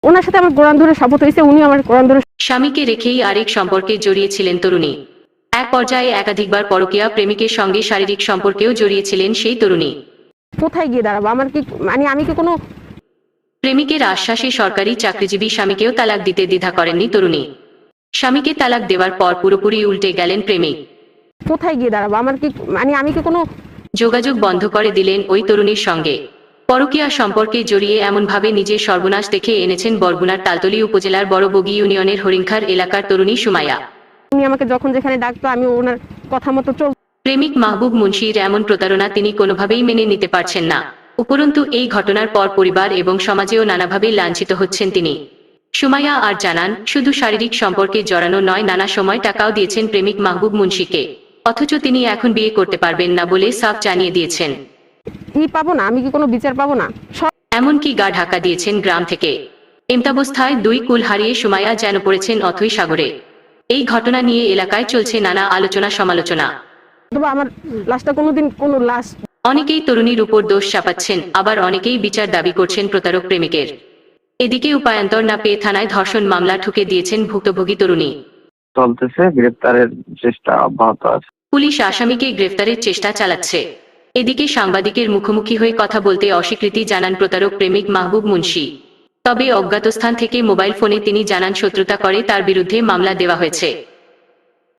ওনার সাথে আমার কোরআন ধরে শপথ হয়েছে, উনি আমার কোরআন ধরে। স্বামীকে রেখেই আরেক সম্পর্কে জড়িয়েছিলেন তরুণী। এক পর্যায়ে একাধিকবার পরকীয়া প্রেমিকের সঙ্গে শারীরিক সম্পর্কেও জড়িয়েছিলেন সেই তরুণী। কোথায় গিয়ে দাঁড়াবো? আমার কি মানে আমি কি কোনো প্রেমিকের আশ্বাসে সরকারি চাকরিজীবী স্বামীকেও তালাক দিতে দ্বিধা করেননি তরুণী। স্বামীকে তালাক দেওয়ার পর পুরোপুরি উল্টে গেলেন প্রেমিক। কোথায় গিয়ে দাঁড়াবো? আমার কি মানে আমি কি কোনো যোগাযোগ বন্ধ করে দিলেন ওই তরুণীর সঙ্গে। পরকীয়া সম্পর্কে জড়িয়ে এমনভাবে নিজের সর্বনাশ দেখে এনেছেন বরগুনার তালতলী উপজেলার বড়বগী ইউনিয়নের হরিংখার এলাকার তরুণী সুমাইয়া। উনি আমাকে যখন যেখানে ডাকতো আমি ওনার কথা মতো চল। প্রেমিক মাহবুব মুন্সির এমন প্রতারণা তিনি কোনোভাবেই মেনে নিতে পারছেন না। উপরন্তু এই ঘটনার পর পরিবার এবং সমাজেও নানাভাবে লাঞ্ছিত হচ্ছেন তিনি। সুমাইয়া আর জানান, শুধু শারীরিক সম্পর্কে জড়ানো নয়, নানা সময় টাকাও দিয়েছেন প্রেমিক মাহবুব মুন্সিকে। অথচ তিনি এখন বিয়ে করতে পারবেন না বলে সাফ জানিয়ে দিয়েছেন। পাবো না, আমি কি কোনো বিচার পাবো না? এমনকি গা ঢাকা দিয়েছেন গ্রাম থেকে। এমতাবস্থায় দুই কুল হারিয়ে সুমাইয়া যেন পড়েছেন অথই সাগরে। এই ঘটনা নিয়ে এলাকায় চলছে নানা আলোচনা সমালোচনা। আমার লাশটা কোনোদিন কোনো লাশ। অনেকেই তরুণীর উপর দোষ চাপাচ্ছেন, আবার অনেকেই বিচার দাবি করছেন প্রতারক প্রেমিকের। এদিকে উপায়ান্তর না পেয়ে থানায় ধর্ষণ মামলা ঠুকে দিয়েছেন ভুক্তভোগী তরুণী। চলতেছে, গ্রেপ্তারের চেষ্টা অব্যাহত আছে। পুলিশ আসামিকে গ্রেফতারের চেষ্টা চালাচ্ছে। এদিকে সাংবাদিকের মুখোমুখি হয়ে কথা বলতে অস্বীকৃতি জানান প্রতারক প্রেমিক মাহবুব মুন্সি। তবে অজ্ঞাত স্থান থেকে মোবাইল ফোনে তিনি জানান শত্রুতা করে তার বিরুদ্ধে মামলা দেওয়া হয়েছে।